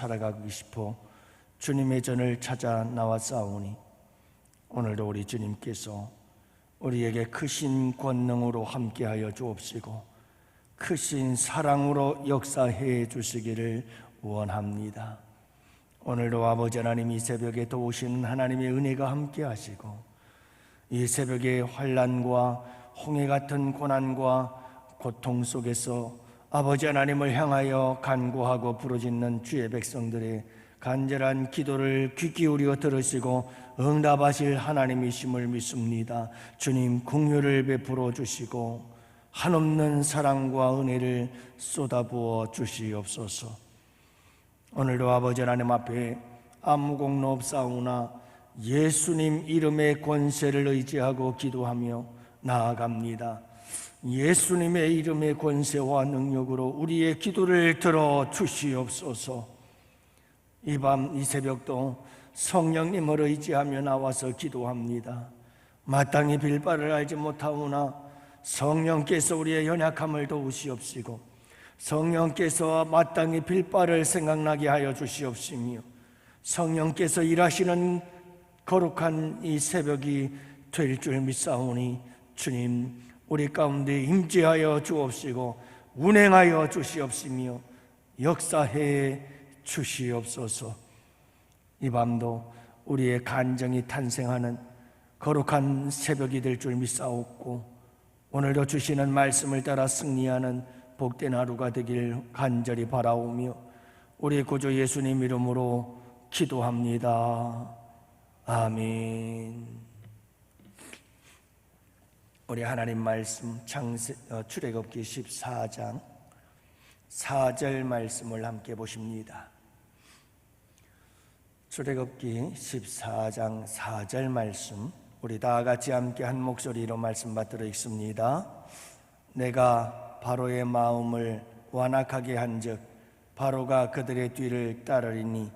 살아가기 싶어 주님의 전을 찾아 나왔사오니 오늘도 우리 주님께서 우리에게 크신 권능으로 함께하여 주옵시고 크신 사랑으로 역사해 주시기를 원합니다. 오늘도 아버지 하나님, 이 새벽에 도우시는 하나님의 은혜가 함께하시고 이 새벽에 환난과 홍해 같은 고난과 고통 속에서 아버지 하나님을 향하여 간구하고 부르짖는 주의 백성들의 간절한 기도를 귀 기울여 들으시고 응답하실 하나님이심을 믿습니다. 주님, 긍휼을 베풀어 주시고 한없는 사랑과 은혜를 쏟아부어 주시옵소서. 오늘도 아버지 하나님 앞에 아무 공로 없사오나 예수님 이름의 권세를 의지하고 기도하며 나아갑니다. 예수님의 이름의 권세와 능력으로 우리의 기도를 들어 주시옵소서. 이 밤 이 새벽도 성령님을 의지하며 나와서 기도합니다. 마땅히 빌 바를 알지 못하오나 성령께서 우리의 연약함을 도우시옵시고 성령께서 마땅히 빌 바를 생각나게 하여 주시옵시며 성령께서 일하시는 거룩한 이 새벽이 될 줄 믿사오니 주님, 우리 가운데 임재하여 주옵시고 운행하여 주시옵시며 역사해 주시옵소서. 이 밤도 우리의 간정이 탄생하는 거룩한 새벽이 될 줄 믿사옵고 오늘도 주시는 말씀을 따라 승리하는 복된 하루가 되길 간절히 바라오며 우리 구주 예수님 이름으로 기도합니다. 아멘. 우리 하나님 말씀 출애굽기 14장 4절 말씀을 함께 보십니다. 출애굽기 14장 4절 말씀, 우리 다 같이 함께 한 목소리로 말씀 받들어 읽습니다. 내가 바로의 마음을 완악하게 한즉 바로가 그들의 뒤를 따르리니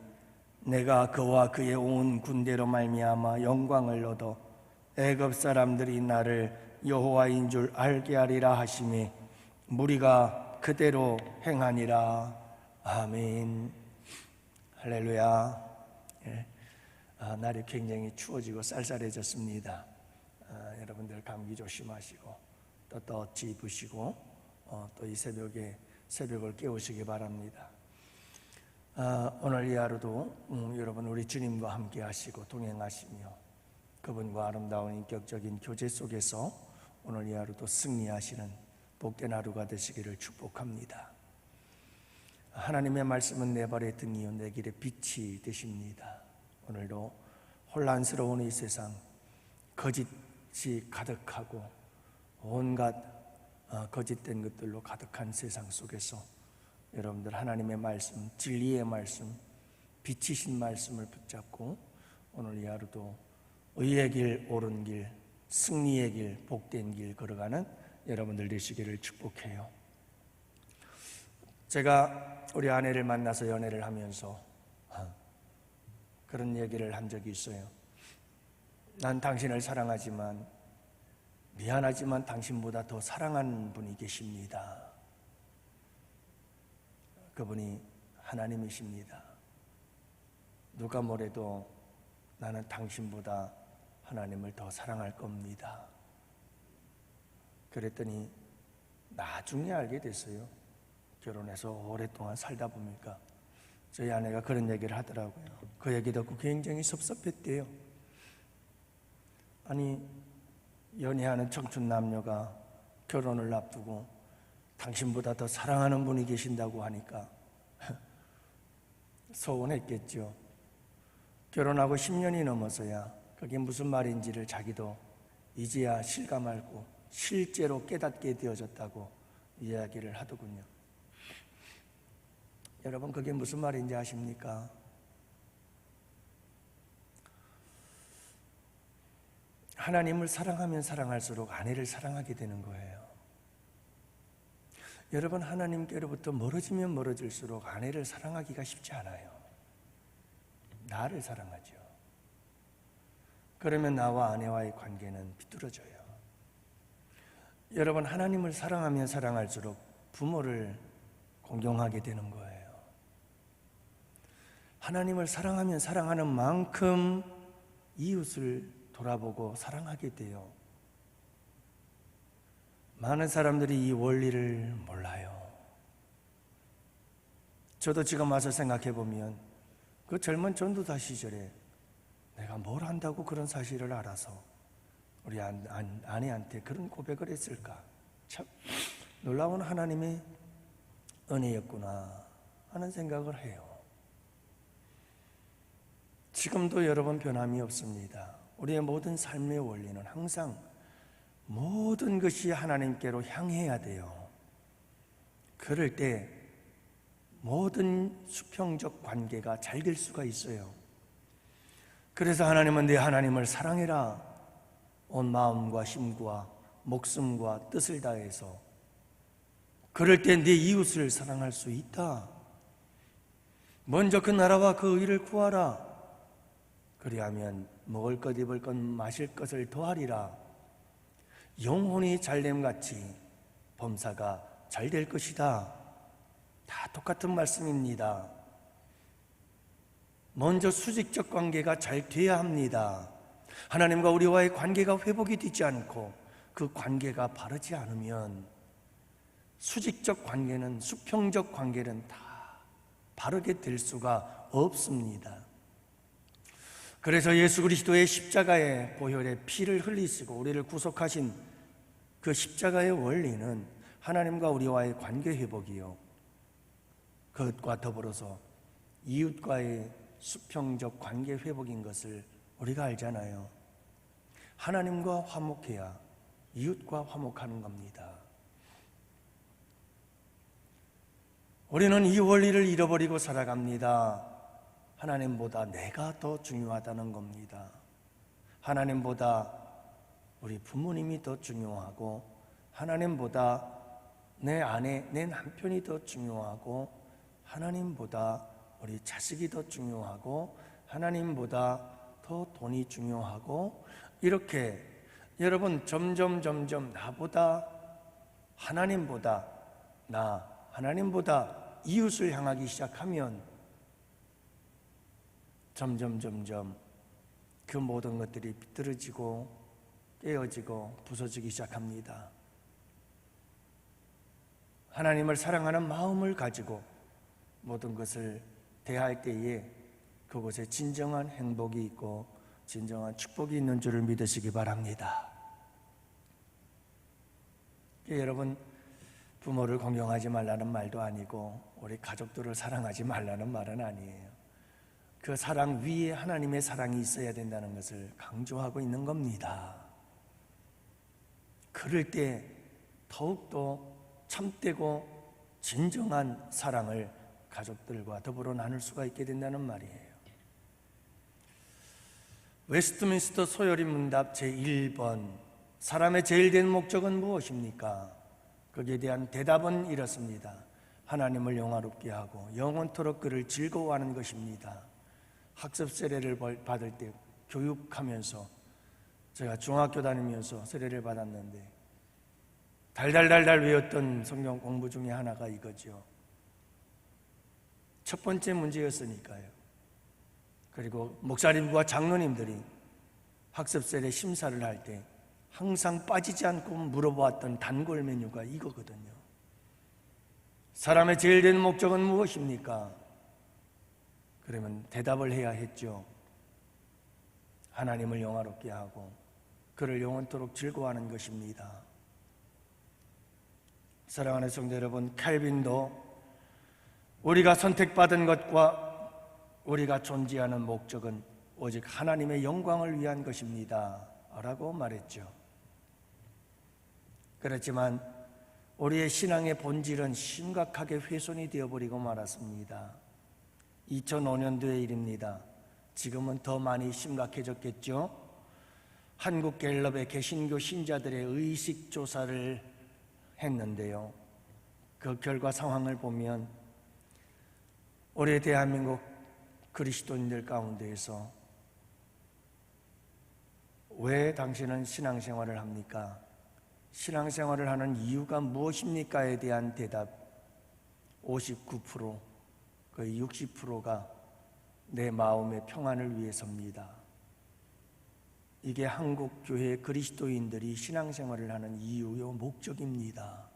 내가 그와 그의 온 군대로 말미암아 영광을 얻어 애굽 사람들이 나를 여호와인 줄 알게 하리라 하시매 무리가 그대로 행하니라. 아멘. 할렐루야. 날이 굉장히 추워지고 쌀쌀해졌습니다. 여러분들 감기 조심하시고 또 덧지 입으시고 또 이 새벽에 새벽을 깨우시기 바랍니다. 오늘 이 하루도 여러분 우리 주님과 함께 하시고 동행하시며 그분과 아름다운 인격적인 교제 속에서 오늘 이 하루도 승리하시는 복된 하루가 되시기를 축복합니다. 하나님의 말씀은 내 발의 등이요 내 길의 빛이 되십니다. 오늘도 혼란스러운 이 세상, 거짓이 가득하고 온갖 거짓된 것들로 가득한 세상 속에서 여러분들 하나님의 말씀, 진리의 말씀, 빛이신 말씀을 붙잡고 오늘 이 하루도 의의 길, 옳은 길, 승리의 길, 복된 길 걸어가는 여러분들 되시기를 축복해요. 제가 우리 아내를 만나서 연애를 하면서 그런 얘기를 한 적이 있어요. 난 당신을 사랑하지만 미안하지만 당신보다 더 사랑하는 분이 계십니다. 그분이 하나님이십니다. 누가 뭐래도 나는 당신보다 하나님을 더 사랑할 겁니다. 그랬더니 나중에 알게 됐어요. 결혼해서 오랫동안 살다 보니까 저희 아내가 그런 얘기를 하더라고요. 그 얘기 듣고 굉장히 섭섭했대요. 아니, 연애하는 청춘 남녀가 결혼을 앞두고 당신보다 더 사랑하는 분이 계신다고 하니까 서운했겠죠. 결혼하고 10년이 넘어서야 그게 무슨 말인지를 자기도 이제야 실감하고 실제로 깨닫게 되어졌다고 이야기를 하더군요. 여러분, 그게 무슨 말인지 아십니까? 하나님을 사랑하면 사랑할수록 아내를 사랑하게 되는 거예요. 여러분, 하나님께로부터 멀어지면 멀어질수록 아내를 사랑하기가 쉽지 않아요. 나를 사랑하죠. 그러면 나와 아내와의 관계는 비뚤어져요. 여러분, 하나님을 사랑하면 사랑할수록 부모를 공경하게 되는 거예요. 하나님을 사랑하면 사랑하는 만큼 이웃을 돌아보고 사랑하게 돼요. 많은 사람들이 이 원리를 몰라요. 저도 지금 와서 생각해 보면 그 젊은 전도사 시절에 내가 뭘 한다고 그런 사실을 알아서 우리 아내한테 그런 고백을 했을까? 참 놀라운 하나님의 은혜였구나 하는 생각을 해요. 지금도 여러분 변함이 없습니다. 우리의 모든 삶의 원리는 항상 모든 것이 하나님께로 향해야 돼요. 그럴 때 모든 수평적 관계가 잘 될 수가 있어요. 그래서 하나님은 내 하나님을 사랑해라. 온 마음과 힘과 목숨과 뜻을 다해서. 그럴 때 내 이웃을 사랑할 수 있다. 먼저 그 나라와 그 의를 구하라. 그리하면 먹을 것, 입을 것, 마실 것을 더하리라. 영혼이 잘됨같이 범사가 잘 될 것이다. 다 똑같은 말씀입니다. 먼저 수직적 관계가 잘 돼야 합니다. 하나님과 우리와의 관계가 회복이 되지 않고 그 관계가 바르지 않으면 수직적 관계는, 수평적 관계는 다 바르게 될 수가 없습니다. 그래서 예수 그리스도의 십자가의 보혈의 피를 흘리시고 우리를 구속하신 그 십자가의 원리는 하나님과 우리와의 관계 회복이요, 그것과 더불어서 이웃과의 수평적 관계 회복인 것을 우리가 알잖아요. 하나님과 화목해야 이웃과 화목하는 겁니다. 우리는 이 원리를 잃어버리고 살아갑니다. 하나님보다 내가 더 중요하다는 겁니다. 하나님보다 우리 부모님이 더 중요하고, 하나님보다 내 아내, 내 남편이 더 중요하고, 하나님보다 우리 자식이 더 중요하고, 하나님보다 더 돈이 중요하고, 이렇게 여러분 점점 나보다, 하나님보다 하나님보다 이웃을 향하기 시작하면 점점 그 모든 것들이 비뚤어지고 깨어지고 부서지기 시작합니다. 하나님을 사랑하는 마음을 가지고 모든 것을 대할 때에 그곳에 진정한 행복이 있고 진정한 축복이 있는 줄을 믿으시기 바랍니다. 여러분, 부모를 공경하지 말라는 말도 아니고 우리 가족들을 사랑하지 말라는 말은 아니에요. 그 사랑 위에 하나님의 사랑이 있어야 된다는 것을 강조하고 있는 겁니다. 그럴 때 더욱더 참되고 진정한 사랑을 가족들과 더불어 나눌 수가 있게 된다는 말이에요. 웨스트민스터 소요리 문답 제1번, 사람의 제일 된 목적은 무엇입니까? 거기에 대한 대답은 이렇습니다. 하나님을 영화롭게 하고 영원토록 그를 즐거워하는 것입니다. 학습 세례를 받을 때 교육하면서, 제가 중학교 다니면서 세례를 받았는데 달달달달 외웠던 성경 공부 중에 하나가 이거죠. 첫 번째 문제였으니까요. 그리고 목사님과 장로님들이 학습 세례 심사를 할 때 항상 빠지지 않고 물어보았던 단골 메뉴가 이거거든요. 사람의 제일 된 목적은 무엇입니까? 그러면 대답을 해야 했죠. 하나님을 영화롭게 하고 그를 영원토록 즐거워하는 것입니다. 사랑하는 성도 여러분, 칼빈도 우리가 선택받은 것과 우리가 존재하는 목적은 오직 하나님의 영광을 위한 것입니다 라고 말했죠. 그렇지만 우리의 신앙의 본질은 심각하게 훼손이 되어버리고 말았습니다. 2005년도의 일입니다. 지금은 더 많이 심각해졌겠죠. 한국갤럽의 개신교 신자들의 의식조사를 했는데요, 그 결과 상황을 보면 올해 대한민국 그리스도인들 가운데에서 왜 당신은 신앙생활을 합니까? 신앙생활을 하는 이유가 무엇입니까?에 대한 대답 59%, 거의 60%가 내 마음의 평안을 위해서입니다. 이게 한국교회 그리스도인들이 신앙생활을 하는 이유요 목적입니다.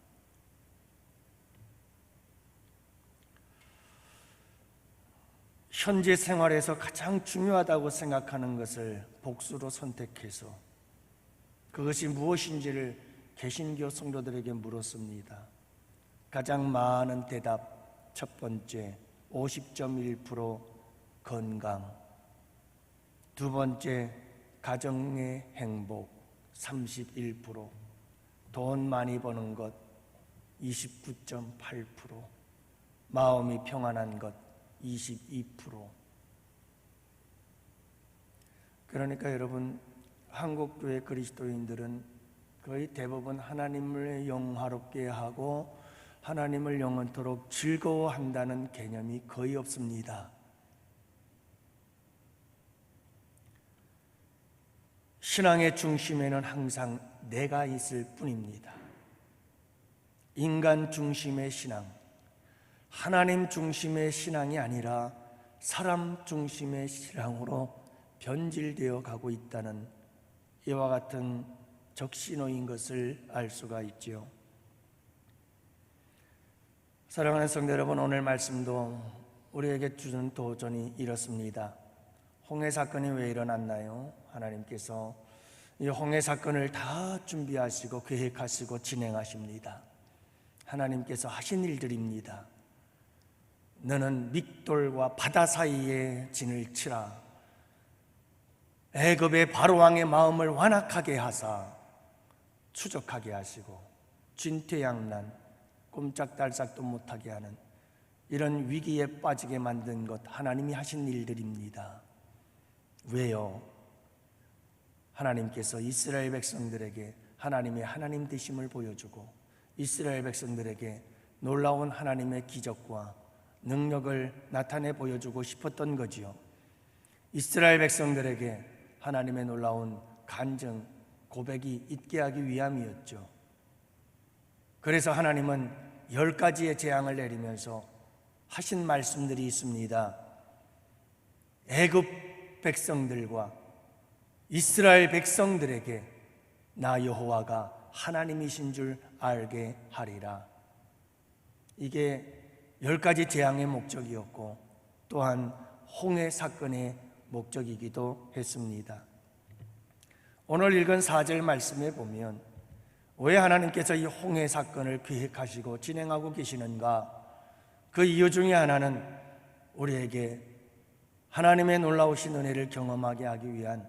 현재 생활에서 가장 중요하다고 생각하는 것을 복수로 선택해서 그것이 무엇인지를 개신교 성도들에게 물었습니다. 가장 많은 대답, 첫 번째 50.1% 건강, 두 번째 가정의 행복 31%, 돈 많이 버는 것 29.8%, 마음이 평안한 것 22%. 그러니까 여러분, 한국교회 그리스도인들은 거의 대부분 하나님을 영화롭게 하고 하나님을 영원토록 즐거워한다는 개념이 거의 없습니다. 신앙의 중심에는 항상 내가 있을 뿐입니다. 인간 중심의 신앙, 하나님 중심의 신앙이 아니라 사람 중심의 신앙으로 변질되어 가고 있다는 이와 같은 적신호인 것을 알 수가 있지요. 사랑하는 성도 여러분, 오늘 말씀도 우리에게 주는 도전이 이렇습니다. 홍해 사건이 왜 일어났나요? 하나님께서 이 홍해 사건을 다 준비하시고 계획하시고 진행하십니다. 하나님께서 하신 일들입니다. 너는 믹돌과 바다 사이에 진을 치라. 애굽의 바로왕의 마음을 완악하게 하사 추적하게 하시고 진퇴양난, 꼼짝달싹도 못하게 하는 이런 위기에 빠지게 만든 것, 하나님이 하신 일들입니다. 왜요? 하나님께서 이스라엘 백성들에게 하나님의 하나님 되심을 보여주고 이스라엘 백성들에게 놀라운 하나님의 기적과 능력을 나타내 보여주고 싶었던 거지요. 이스라엘 백성들에게 하나님의 놀라운 간증, 고백이 있게 하기 위함이었죠. 그래서 하나님은 10가지의 재앙을 내리면서 하신 말씀들이 있습니다. 애굽 백성들과 이스라엘 백성들에게 나 여호와가 하나님이신 줄 알게 하리라. 이게 10가지 재앙의 목적이었고 또한 홍해 사건의 목적이기도 했습니다. 오늘 읽은 4절 말씀에 보면 왜 하나님께서 이 홍해 사건을 계획하시고 진행하고 계시는가? 그 이유 중에 하나는 우리에게 하나님의 놀라우신 은혜를 경험하게 하기 위한,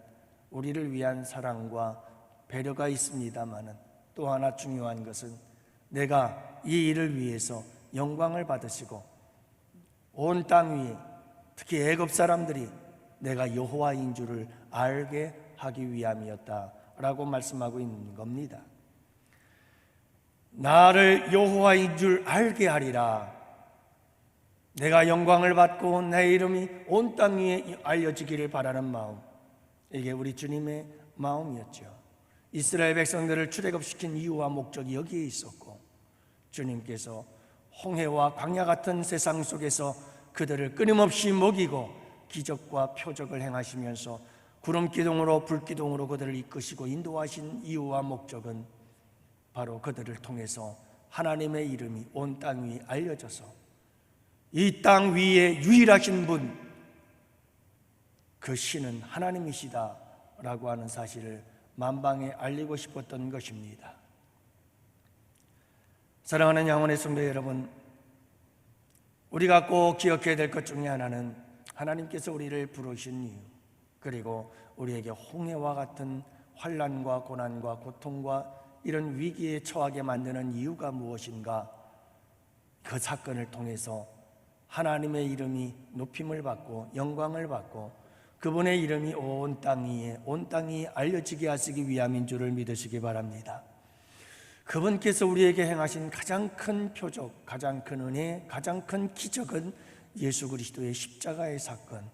우리를 위한 사랑과 배려가 있습니다마는 또 하나 중요한 것은 내가 이 일을 위해서 영광을 받으시고 온 땅 위에 특히 애굽 사람들이 내가 여호와인 줄을 알게 하기 위함이었다라고 말씀하고 있는 겁니다. 나를 여호와인 줄 알게 하리라. 내가 영광을 받고 내 이름이 온 땅 위에 알려지기를 바라는 마음, 이게 우리 주님의 마음이었죠. 이스라엘 백성들을 출애굽시킨 이유와 목적이 여기에 있었고 주님께서 홍해와 광야 같은 세상 속에서 그들을 끊임없이 먹이고 기적과 표적을 행하시면서 구름기둥으로 불기둥으로 그들을 이끄시고 인도하신 이유와 목적은 바로 그들을 통해서 하나님의 이름이 온 땅 위에 알려져서 이 땅 위에 유일하신 분, 그 신은 하나님이시다 라고 하는 사실을 만방에 알리고 싶었던 것입니다. 사랑하는 영혼의 성도 여러분, 우리가 꼭 기억해야 될 것 중에 하나는 하나님께서 우리를 부르신 이유, 그리고 우리에게 홍해와 같은 환난과 고난과 고통과 이런 위기에 처하게 만드는 이유가 무엇인가? 그 사건을 통해서 하나님의 이름이 높임을 받고 영광을 받고 그분의 이름이 온 땅이 알려지게 하시기 위함인 줄을 믿으시기 바랍니다. 그분께서 우리에게 행하신 가장 큰 표적, 가장 큰 은혜, 가장 큰 기적은 예수 그리스도의 십자가의 사건,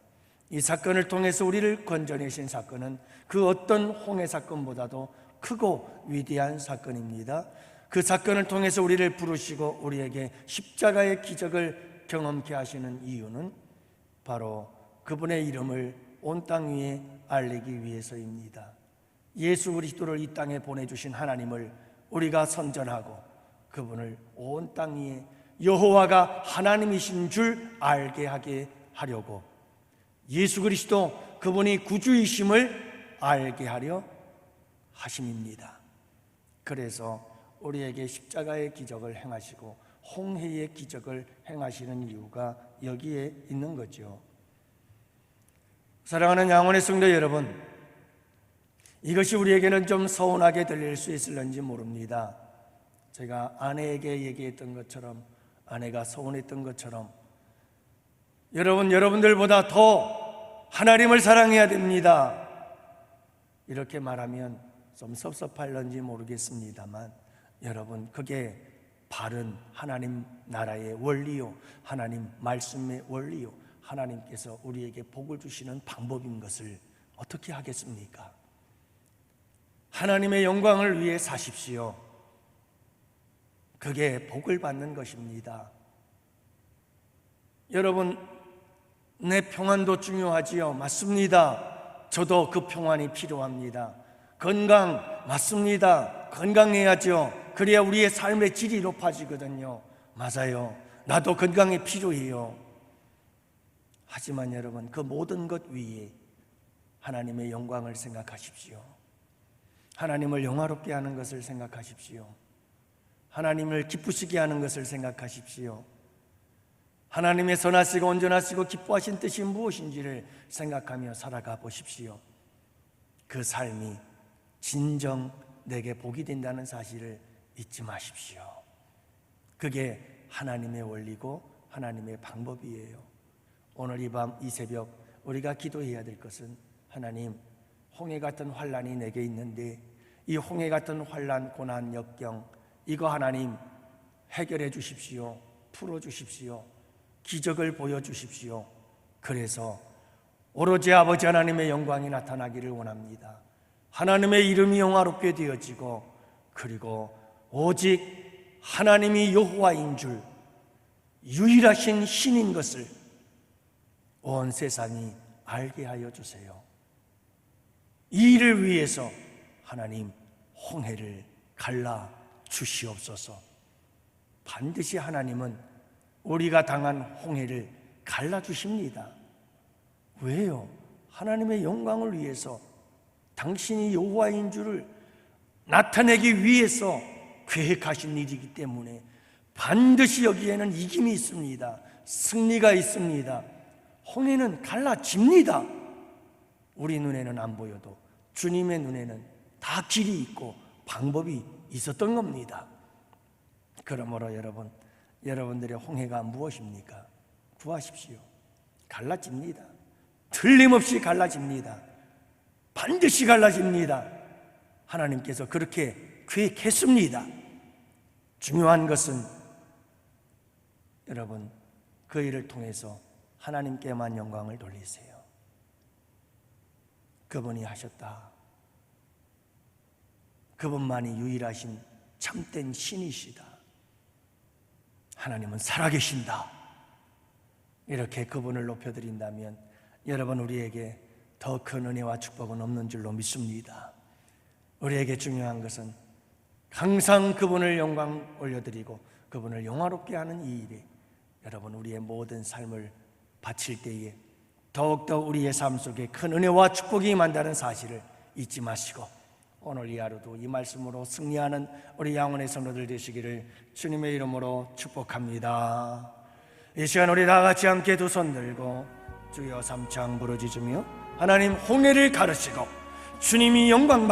이 사건을 통해서 우리를 건져내신 사건은 그 어떤 홍해 사건보다도 크고 위대한 사건입니다. 그 사건을 통해서 우리를 부르시고 우리에게 십자가의 기적을 경험케 하시는 이유는 바로 그분의 이름을 온 땅 위에 알리기 위해서입니다. 예수 그리스도를 이 땅에 보내주신 하나님을 우리가 선전하고 그분을 온 땅 위에 여호와가 하나님이신 줄 알게 하게 하려고, 예수 그리스도 그분이 구주이심을 알게 하려 하심입니다. 그래서 우리에게 십자가의 기적을 행하시고 홍해의 기적을 행하시는 이유가 여기에 있는 거죠. 사랑하는 양원의 성도 여러분, 이것이 우리에게는 좀 서운하게 들릴 수 있을는지 모릅니다. 제가 아내에게 얘기했던 것처럼, 아내가 서운했던 것처럼 여러분들보다 더 하나님을 사랑해야 됩니다, 이렇게 말하면 좀 섭섭할는지 모르겠습니다만, 여러분, 그게 바른 하나님 나라의 원리요, 하나님 말씀의 원리요, 하나님께서 우리에게 복을 주시는 방법인 것을 어떻게 하겠습니까? 하나님의 영광을 위해 사십시오. 그게 복을 받는 것입니다. 여러분, 내 평안도 중요하지요. 맞습니다. 저도 그 평안이 필요합니다. 건강 맞습니다. 건강해야죠. 그래야 우리의 삶의 질이 높아지거든요. 맞아요. 나도 건강이 필요해요. 하지만 여러분, 그 모든 것 위에 하나님의 영광을 생각하십시오. 하나님을 영화롭게 하는 것을 생각하십시오. 하나님을 기쁘시게 하는 것을 생각하십시오. 하나님의 선하시고 온전하시고 기뻐하신 뜻이 무엇인지를 생각하며 살아가 보십시오. 그 삶이 진정 내게 복이 된다는 사실을 잊지 마십시오. 그게 하나님의 원리고 하나님의 방법이에요. 오늘 이 밤, 이 새벽 우리가 기도해야 될 것은, 하나님, 홍해 같은 환난이 내게 있는데 이 홍해 같은 환난, 고난, 역경, 이거 하나님 해결해 주십시오. 풀어 주십시오. 기적을 보여주십시오. 그래서 오로지 아버지 하나님의 영광이 나타나기를 원합니다. 하나님의 이름이 영화롭게 되어지고, 그리고 오직 하나님이 여호와인 줄, 유일하신 신인 것을 온 세상이 알게 하여 주세요. 이 일을 위해서 하나님 홍해를 갈라 주시옵소서. 반드시 하나님은 우리가 당한 홍해를 갈라주십니다. 왜요? 하나님의 영광을 위해서, 당신이 여호와인 줄을 나타내기 위해서 계획하신 일이기 때문에 반드시 여기에는 이김이 있습니다. 승리가 있습니다. 홍해는 갈라집니다. 우리 눈에는 안 보여도 주님의 눈에는 다 길이 있고 방법이 있었던 겁니다. 그러므로 여러분들의 홍해가 무엇입니까? 구하십시오. 갈라집니다. 틀림없이 갈라집니다. 반드시 갈라집니다. 하나님께서 그렇게 계획했습니다. 중요한 것은 여러분, 그 일을 통해서 하나님께만 영광을 돌리세요. 그분이 하셨다. 그분만이 유일하신 참된 신이시다. 하나님은 살아계신다. 이렇게 그분을 높여드린다면 여러분, 우리에게 더 큰 은혜와 축복은 없는 줄로 믿습니다. 우리에게 중요한 것은 항상 그분을 영광 올려드리고 그분을 영화롭게 하는 이 일에 여러분, 우리의 모든 삶을 바칠 때에 더욱더 우리의 삶 속에 큰 은혜와 축복이 임한다는 사실을 잊지 마시고, 오늘 이 하루도 이 말씀으로 승리하는 우리 양원의 성도들 되시기를 주님의 이름으로 축복합니다. 이 시간 우리 다 같이 함께 두 손 들고 주여 삼창 부르짖으며 하나님 홍해를 가르시고 주님이 영광